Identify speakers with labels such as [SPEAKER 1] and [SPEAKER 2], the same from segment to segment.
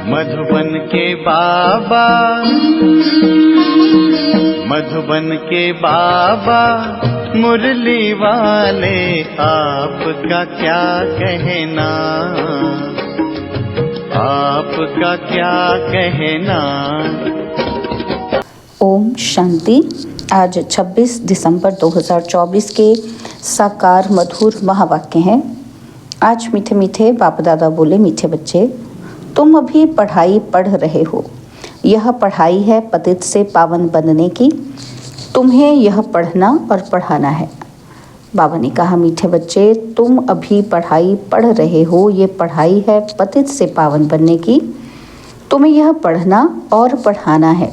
[SPEAKER 1] मधुबन के बाबा, मधुबन के बाबा मुरली वाले, आपका क्या कहना, आपका क्या कहना।
[SPEAKER 2] ओम शांति। आज 26 दिसंबर 2024 के साकार मधुर महावाक्य हैं। आज मीठे मीठे बाप दादा बोले, मीठे बच्चे, तुम अभी पढ़ाई पढ़ रहे हो। यह पढ़ाई है पतित से पावन बनने की। तुम्हें यह पढ़ना और पढ़ाना है। बाबा ने कहा, मीठे बच्चे, तुम अभी पढ़ाई पढ़ रहे हो। ये पढ़ाई है पतित से पावन बनने की। तुम्हें यह पढ़ना और पढ़ाना है।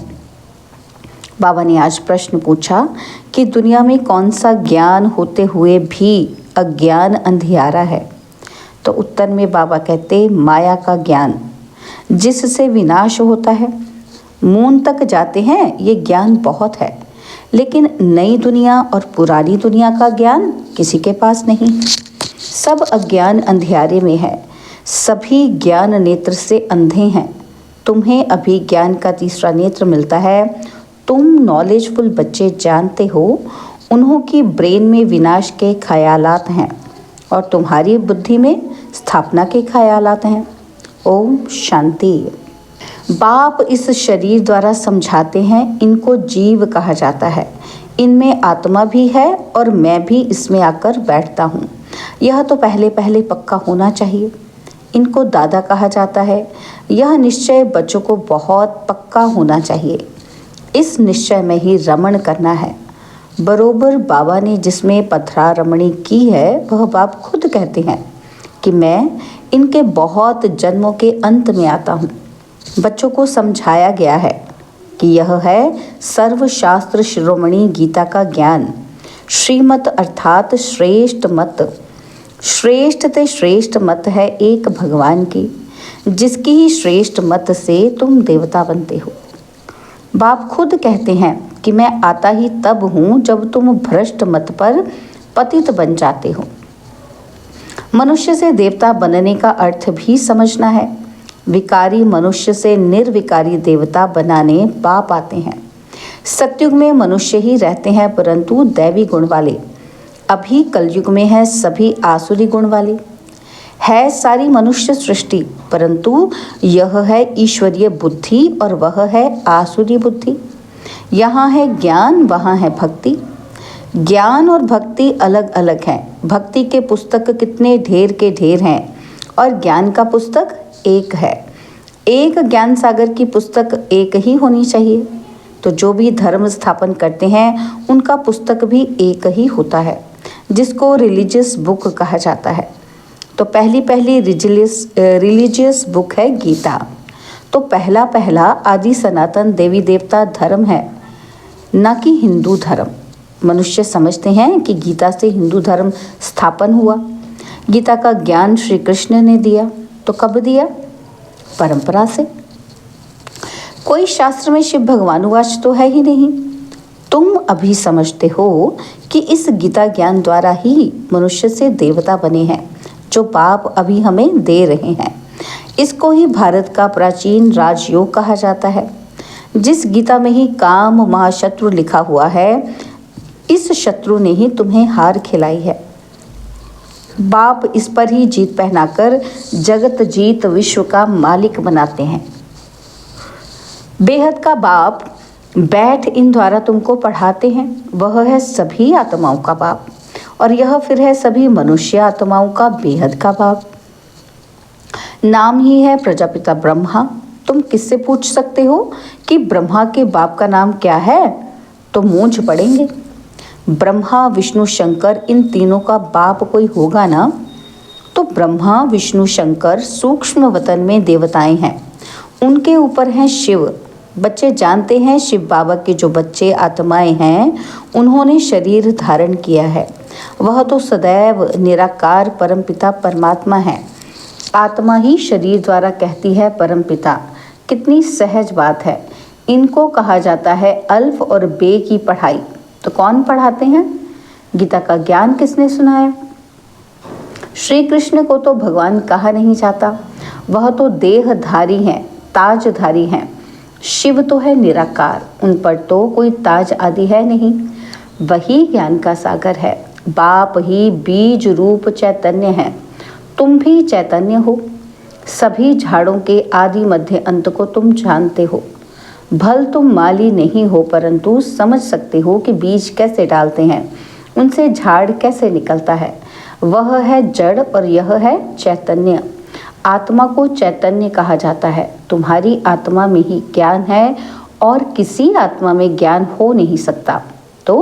[SPEAKER 2] बाबा ने आज प्रश्न पूछा कि दुनिया में कौन सा ज्ञान होते हुए भी अज्ञान अंधियारा है। तो उत्तर में बाबा कहते, माया का ज्ञान जिससे विनाश होता है। मून तक जाते हैं, ये ज्ञान बहुत है, लेकिन नई दुनिया और पुरानी दुनिया का ज्ञान किसी के पास नहीं। सब अज्ञान अंधियारे में है। सभी ज्ञान नेत्र से अंधे हैं। तुम्हें अभी ज्ञान का तीसरा नेत्र मिलता है। तुम नॉलेजफुल बच्चे जानते हो उन्हों की ब्रेन में विनाश के ख्यालात हैं और तुम्हारी बुद्धि में स्थापना के ख्यालात हैं। ओम शांति। बाप इस शरीर द्वारा समझाते हैं, इनको जीव कहा जाता है। इनमें आत्मा भी है और मैं भी इसमें आकर बैठता हूँ। यह तो पहले पहले पक्का होना चाहिए। इनको दादा कहा जाता है। यह निश्चय बच्चों को बहुत पक्का होना चाहिए। इस निश्चय में ही रमण करना है। बरोबर बाबा ने जिसमें पथरा रमणी की है, वह बाप खुद कहते हैं कि मैं इनके बहुत जन्मों के अंत में आता हूँ। बच्चों को समझाया गया है कि यह है सर्वशास्त्र शिरोमणि गीता का ज्ञान। श्रीमत अर्थात श्रेष्ठ मत। श्रेष्ठ ते श्रेष्ठ मत है एक भगवान की, जिसकी ही श्रेष्ठ मत से तुम देवता बनते हो। बाप खुद कहते हैं कि मैं आता ही तब हूँ जब तुम भ्रष्ट मत पर पतित बन जाते हो। मनुष्य से देवता बनने का अर्थ भी समझना है। विकारी मनुष्य से निर्विकारी देवता बनाने बाप आते हैं। सतयुग में मनुष्य ही रहते हैं, परंतु दैवी गुण वाले। अभी कलयुग में है सभी आसुरी गुण वाले। है सारी मनुष्य सृष्टि, परंतु यह है ईश्वरीय बुद्धि और वह है आसुरी बुद्धि। यहाँ है ज्ञान, वहाँ है भक्ति। ज्ञान और भक्ति अलग अलग हैं। भक्ति के पुस्तक कितने ढेर के ढेर हैं और ज्ञान का पुस्तक एक है। एक ज्ञान सागर की पुस्तक एक ही होनी चाहिए। तो जो भी धर्म स्थापन करते हैं उनका पुस्तक भी एक ही होता है, जिसको रिलीजियस बुक कहा जाता है। तो पहली रिलीजियस बुक है गीता। तो पहला आदि सनातन देवी देवता धर्म है, न कि हिंदू धर्म। मनुष्य समझते हैं कि गीता से हिंदू धर्म स्थापन हुआ। गीता का ज्ञान श्री कृष्ण ने दिया। तो कब दिया? परंपरा से। कोई शास्त्र में शिव भगवानुवाच तो है ही नहीं। तुम अभी समझते हो कि इस गीता ज्ञान द्वारा ही मनुष्य से देवता बने हैं, जो बाप अभी हमें दे रहे हैं। इसको ही भारत का प्राचीन राजयोग कहा जाता है। जिस गीता में ही काम महाशत्रु लिखा हुआ है, इस शत्रु ने ही तुम्हें हार खिलाई है। बाप इस पर ही जीत पहनाकर जगत जीत विश्व का मालिक बनाते हैं। बेहद का बाप बैठ इन द्वारा तुमको पढ़ाते हैं। वह है सभी आत्माओं का बाप और यह फिर है सभी मनुष्य आत्माओं का बेहद का बाप। नाम ही है प्रजापिता ब्रह्मा। तुम किससे पूछ सकते हो कि ब्रह्मा के बाप का नाम क्या है? तो मूंझ पड़ेंगे। ब्रह्मा विष्णु शंकर, इन तीनों का बाप कोई होगा ना? तो ब्रह्मा विष्णु शंकर सूक्ष्म वतन में देवताएं हैं। उनके ऊपर हैं शिव। बच्चे जानते हैं शिव बाबा के जो बच्चे आत्माएं हैं, उन्होंने शरीर धारण किया है। वह तो सदैव निराकार परमपिता परमात्मा है। आत्मा ही शरीर द्वारा कहती है परमपिता। कितनी सहज बात है। इनको कहा जाता है अल्फ और बे की पढ़ाई। तो कौन पढ़ाते हैं? गीता का ज्ञान किसने सुनाया? श्री कृष्ण को तो भगवान कहा नहीं जाता। वह तो देहधारी हैं, ताजधारी हैं। शिव तो है निराकार, उन पर तो कोई ताज आदि है नहीं। वही ज्ञान का सागर है। बाप ही बीज रूप चैतन्य है। तुम भी चैतन्य हो। सभी झाड़ों के आदि मध्य अंत को तुम जानते हो। भल तुम माली नहीं हो, परंतु समझ सकते हो कि बीज कैसे डालते हैं, उनसे झाड़ कैसे निकलता है। वह है जड़ और यह है चैतन्य। आत्मा को चैतन्य कहा जाता है। तुम्हारी आत्मा में ही ज्ञान है और किसी आत्मा में ज्ञान हो नहीं सकता। तो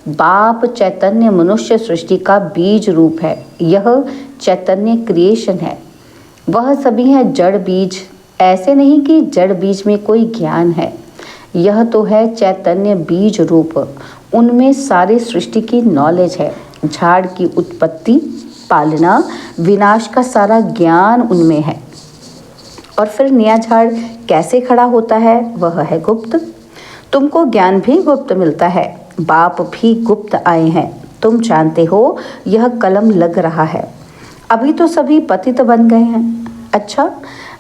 [SPEAKER 2] बाप चैतन्य मनुष्य सृष्टि का बीज रूप है। यह चैतन्य क्रिएशन है। वह सभी है जड़ बीज। ऐसे नहीं कि जड़ बीज में कोई ज्ञान है। यह तो है चैतन्य बीज रूप। उनमें सारे सृष्टि की नॉलेज है। झाड़ की उत्पत्ति, पालना, विनाश का सारा ज्ञान उनमें है। और फिर नया झाड़ कैसे खड़ा होता है, वह है गुप्त। तुमको ज्ञान भी गुप्त मिलता है। बाप भी गुप्त आए हैं। तुम जानते हो यह कलम लग रहा है। अभी तो सभी पतित बन गए हैं। अच्छा,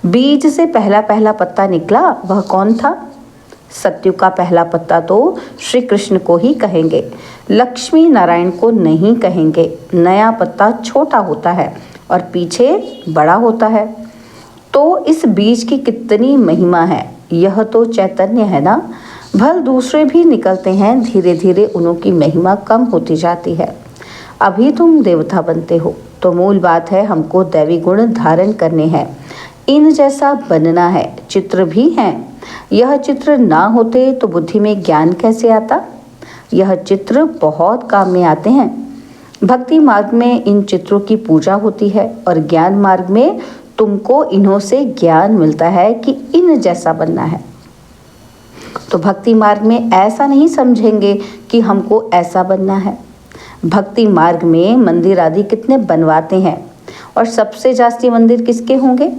[SPEAKER 2] बीज से पहला पहला पत्ता निकला, वह कौन था? सत्युग का पहला पत्ता तो श्री कृष्ण को ही कहेंगे, लक्ष्मी नारायण को नहीं कहेंगे। नया पत्ता छोटा होता है और पीछे बड़ा होता है। तो इस बीज की कितनी महिमा है। यह तो चैतन्य है ना। भल दूसरे भी निकलते हैं, धीरे धीरे उनकी महिमा कम होती जाती है। अभी तुम देवता बनते हो, तो मूल बात है हमको दैवी गुण धारण करने हैं। इन जैसा बनना है। चित्र भी हैं। यह चित्र ना होते तो बुद्धि में ज्ञान कैसे आता? यह चित्र बहुत काम में आते हैं। भक्ति मार्ग में इन चित्रों की पूजा होती है और ज्ञान मार्ग में तुमको इन्हों से ज्ञान मिलता है कि इन जैसा बनना है। तो भक्ति मार्ग में ऐसा नहीं समझेंगे कि हमको ऐसा बनना है। भक्ति मार्ग में मंदिर आदि कितने बनवाते हैं और सबसे जास्ती मंदिर किसके होंगे?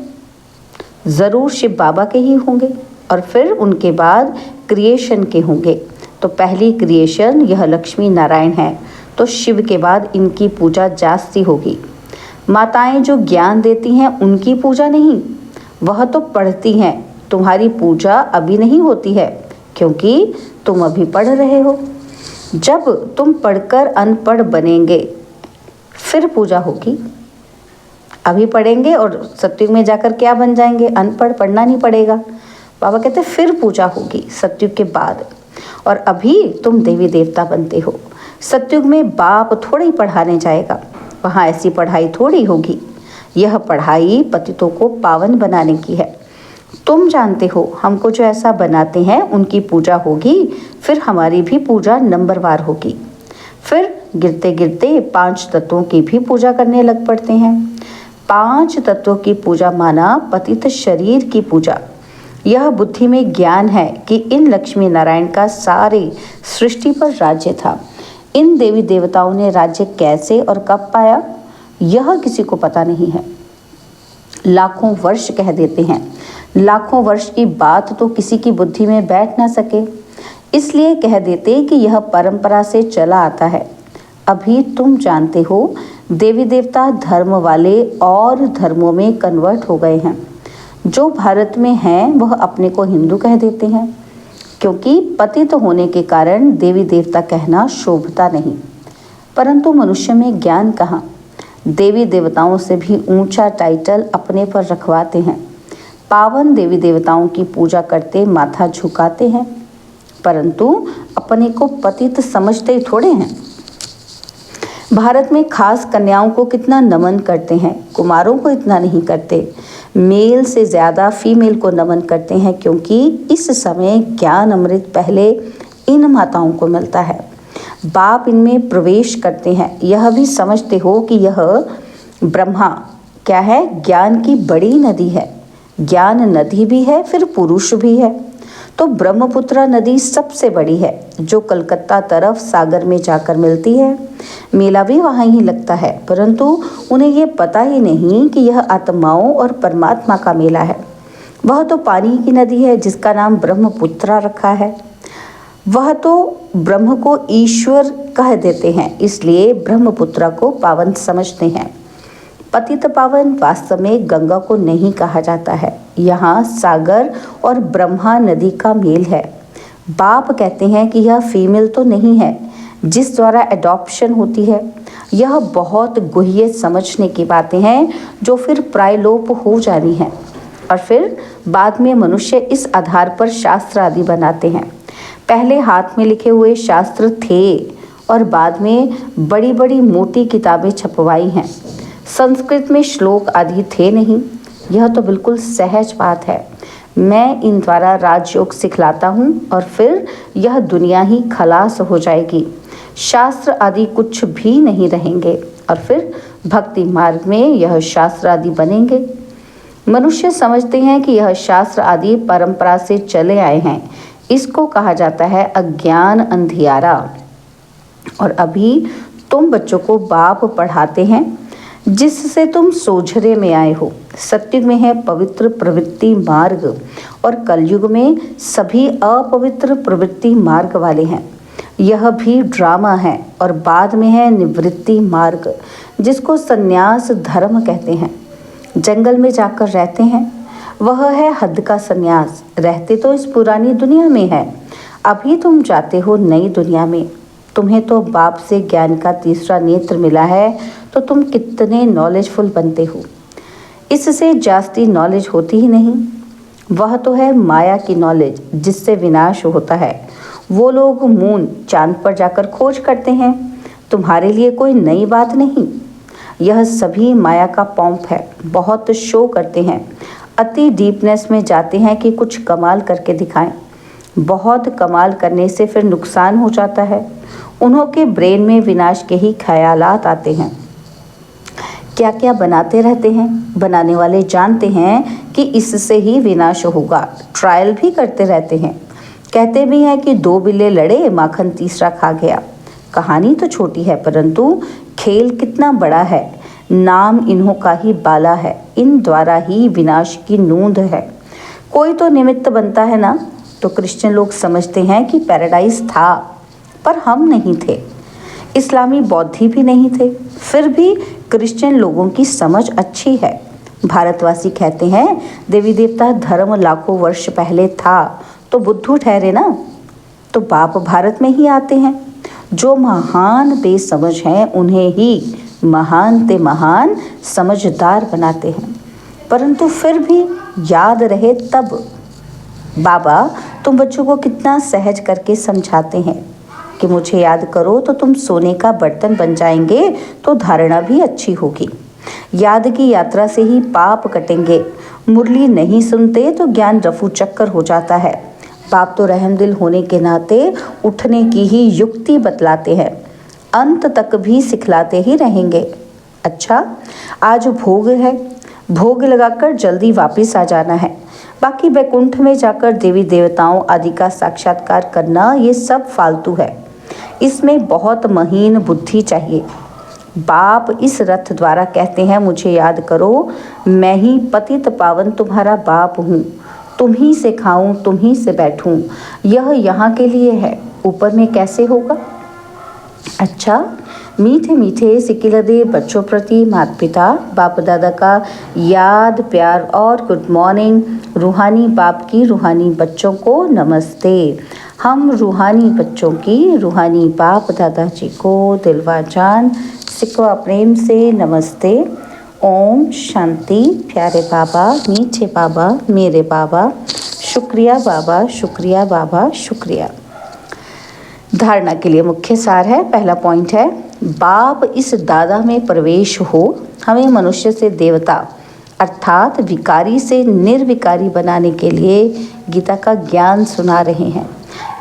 [SPEAKER 2] ज़रूर शिव बाबा के ही होंगे और फिर उनके बाद क्रिएशन के होंगे। तो पहली क्रिएशन यह लक्ष्मी नारायण है, तो शिव के बाद इनकी पूजा जास्ती होगी। माताएं जो ज्ञान देती हैं उनकी पूजा नहीं, वह तो पढ़ती हैं। तुम्हारी पूजा अभी नहीं होती है क्योंकि तुम अभी पढ़ रहे हो। जब तुम पढ़कर अनपढ़ बनेंगे फिर पूजा होगी। अभी पढ़ेंगे और सत्युग में जाकर क्या बन जाएंगे? अनपढ़, पढ़ना नहीं पड़ेगा। बाबा कहते फिर पूजा होगी सत्युग के बाद। और अभी तुम देवी देवता बनते हो। सत्युग में बाप थोड़ा ही पढ़ाने जाएगा, वहाँ ऐसी पढ़ाई थोड़ी होगी। यह पढ़ाई पतितों को पावन बनाने की है। तुम जानते हो हमको जो ऐसा बनाते हैं उनकी पूजा होगी, फिर हमारी भी पूजा नंबरवार होगी। फिर गिरते गिरते 5 तत्वों की भी पूजा करने लग पड़ते हैं। 5 तत्वों की पूजा माना पतित शरीर की पूजा। यह बुद्धि में ज्ञान है कि इन लक्ष्मी नारायण का सारे सृष्टि पर राज्य था। इन देवी देवताओं ने राज्य कैसे और कब पाया, यह किसी को पता नहीं है। लाखों वर्ष कह देते हैं। लाखों वर्ष की बात तो किसी की बुद्धि में बैठ ना सके, इसलिए कह देते कि यह परंपरा से चला आता है। अभी तुम जानते हो देवी देवता धर्म वाले और धर्मों में कन्वर्ट हो गए हैं। जो भारत में हैं वह अपने को हिंदू कह देते हैं, क्योंकि पतित होने के कारण देवी देवता कहना शोभता नहीं। परंतु मनुष्य में ज्ञान कहाँ? देवी देवताओं से भी ऊंचा टाइटल अपने पर रखवाते हैं। पावन देवी देवताओं की पूजा करते माथा झुकाते हैं, परंतु अपने को पतित समझते ही थोड़े हैं। भारत में खास कन्याओं को कितना नमन करते हैं, कुमारों को इतना नहीं करते। मेल से ज़्यादा फीमेल को नमन करते हैं, क्योंकि इस समय ज्ञान अमृत पहले इन माताओं को मिलता है। बाप इनमें प्रवेश करते हैं। यह भी समझते हो कि यह ब्रह्मा क्या है? ज्ञान की बड़ी नदी है। ज्ञान नदी भी है, फिर पुरुष भी है। तो ब्रह्मपुत्रा नदी सबसे बड़ी है, जो कलकत्ता तरफ सागर में जाकर मिलती है। मेला भी वहाँ ही लगता है, परंतु उन्हें ये पता ही नहीं कि यह आत्माओं और परमात्मा का मेला है। वह तो पानी की नदी है जिसका नाम ब्रह्मपुत्रा रखा है। वह तो ब्रह्म को ईश्वर कह देते हैं, इसलिए ब्रह्मपुत्रा को पावन समझते हैं। पतित पावन वास्तव में गंगा को नहीं कहा जाता है, यहाँ सागर और ब्रह्मा नदी का मेल है। बाप कहते हैं कि यह फीमेल तो नहीं है जिस द्वारा एडॉप्शन होती है। यह बहुत गुह्य समझने की बातें हैं जो फिर प्रायलोप हो जानी हैं और फिर बाद में मनुष्य इस आधार पर शास्त्र आदि बनाते हैं। पहले हाथ में लिखे हुए शास्त्र थे और बाद में बड़ी बड़ी मोटी किताबें छपवाई हैं। संस्कृत में श्लोक आदि थे नहीं। यह तो बिल्कुल सहज बात है। मैं इन द्वारा राजयोग सिखलाता हूँ और फिर यह दुनिया ही खलास हो जाएगी। शास्त्र आदि कुछ भी नहीं रहेंगे और फिर भक्ति मार्ग में यह शास्त्र आदि बनेंगे। मनुष्य समझते हैं कि यह शास्त्र आदि परंपरा से चले आए हैं। इसको कहा जाता है अज्ञान अंधियारा। और अभी तुम बच्चों को बाप पढ़ाते हैं जिससे तुम सोझरे में आए हो। सत्युग में है पवित्र प्रवृत्ति मार्ग और कलयुग में सभी अपवित्र प्रवृत्ति मार्ग वाले हैं। यह भी ड्रामा है और बाद में है निवृत्ति मार्ग जिसको संन्यास धर्म कहते हैं। जंगल में जाकर रहते हैं वह है हद का संन्यास। रहते तो इस पुरानी दुनिया में है, अभी तुम जाते हो नई दुनिया में। तुम्हें तो बाप से ज्ञान का तीसरा नेत्र मिला है तो तुम कितने नॉलेजफुल बनते हो। इससे जास्ती नॉलेज होती ही नहीं। वह तो है माया की नॉलेज जिससे विनाश होता है। वो लोग मून चांद पर जाकर खोज करते हैं। तुम्हारे लिए कोई नई बात नहीं। यह सभी माया का पॉम्प है। बहुत शो करते हैं, अति डीपनेस में जाते हैं कि कुछ कमाल करके दिखाएं। बहुत कमाल करने से फिर नुकसान हो जाता है। उन्हों के ब्रेन में विनाश के ही ख्यालात आते हैं। क्या क्या बनाते रहते हैं। बनाने वाले जानते हैं कि इससे ही विनाश होगा। ट्रायल भी करते रहते हैं। कहते भी हैं कि 2 बिल्ले लड़े, माखन तीसरा खा गया। कहानी तो छोटी है परंतु खेल कितना बड़ा है। नाम इन्हों का ही बाला है। इन द्वारा ही विनाश की नूंद है। कोई तो निमित्त बनता है ना। तो क्रिश्चियन लोग समझते हैं कि पैराडाइज था पर हम नहीं थे। इस्लामी बौद्धि भी नहीं थे। फिर भी क्रिश्चियन लोगों की समझ अच्छी है। भारतवासी कहते हैं देवी देवता धर्म लाखों वर्ष पहले था तो बुद्धू ठहरे ना। तो बाप भारत में ही आते हैं। जो महान बेसमझ हैं उन्हें ही महान ते महान समझदार बनाते हैं। परंतु फिर भी याद रहे तब। बाबा तुम बच्चों को कितना सहज करके समझाते हैं कि मुझे याद करो तो तुम सोने का बर्तन बन जाएंगे तो धारणा भी अच्छी होगी। याद की यात्रा से ही पाप कटेंगे। मुरली नहीं सुनते तो ज्ञान रफू चक्कर हो जाता है। बाप तो रहमदिल होने के नाते उठने की ही युक्ति बतलाते हैं। अंत तक भी सिखलाते ही रहेंगे। अच्छा, आज भोग है। भोग लगाकर जल्दी वापस आ जाना है। बाकी वैकुंठ में जाकर देवी देवताओं आदि का साक्षात्कार करना ये सब फालतू है। इसमें बहुत महीन बुद्धि चाहिए। बाप इस रथ द्वारा कहते हैं मुझे याद करो, मैं ही पतित पावन तुम्हारा बाप हूँ। तुम ही से खाऊं, तुम ही से बैठूं। यह यहाँ के लिए है, ऊपर में कैसे होगा। अच्छा, मीठे मीठे सिकिलदे बच्चों प्रति माता पिता बाप दादा का याद प्यार और गुड मॉर्निंग। रूहानी बाप की रूहानी बच्चों को नमस्ते। हम रूहानी बच्चों की रूहानी बाप दादा जी को दिलवा जान सिकवा प्रेम से नमस्ते। ओम शांति। प्यारे बाबा, मीठे बाबा, मेरे बाबा, शुक्रिया बाबा, शुक्रिया बाबा, शुक्रिया। धारणा के लिए मुख्य सार है। पहला पॉइंट है, बाप इस दादा में प्रवेश हो हमें मनुष्य से देवता अर्थात विकारी से निर्विकारी बनाने के लिए गीता का ज्ञान सुना रहे हैं।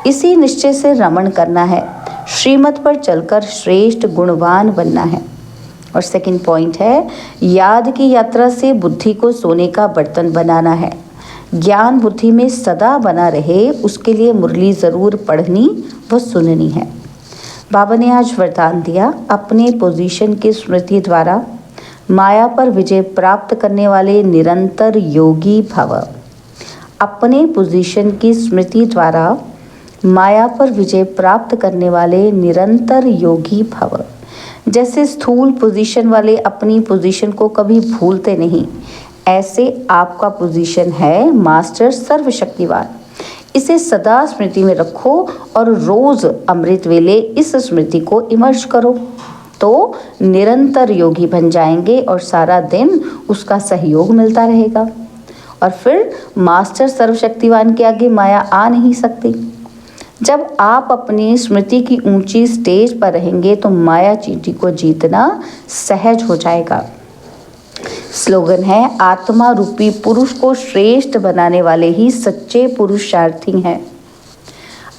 [SPEAKER 2] इसी निश्चय से रमण करना है। श्रीमत पर चलकर श्रेष्ठ गुणवान बनना है। और सेकंड पॉइंट है, याद की यात्रा से बुद्धि को सोने का बर्तन बनाना है। ज्ञान बुद्धि में सदा बना रहे उसके लिए मुरली ज़रूर पढ़नी व सुननी है। बाबा ने आज वरदान दिया, अपने पोजीशन की स्मृति द्वारा माया पर विजय प्राप्त करने वाले निरंतर योगी भव। अपने पोजीशन की स्मृति द्वारा माया पर विजय प्राप्त करने वाले निरंतर योगी भव। जैसे स्थूल पोजीशन वाले अपनी पोजीशन को कभी भूलते नहीं, ऐसे आपका पोजीशन है मास्टर सर्वशक्तिवान। इसे सदा स्मृति में रखो और रोज अमृत वेले इस स्मृति को इमर्ज करो, तो निरंतर योगी बन जाएंगे और सारा दिन उसका सहयोग मिलता रहेगा। और फिर मास्टर सर्वशक्तिवान के आगे माया आ नहीं सकती। जब आप अपनी स्मृति की ऊंची स्टेज पर रहेंगे तो माया चींटी को जीतना सहज हो जाएगा। स्लोगन है, आत्मा रूपी पुरुष को श्रेष्ठ बनाने वाले ही सच्चे पुरुषार्थी हैं।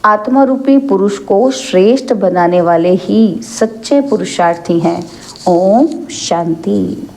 [SPEAKER 2] आत्मा रूपी पुरुष को श्रेष्ठ बनाने वाले ही सच्चे पुरुषार्थी हैं। ओम शांति।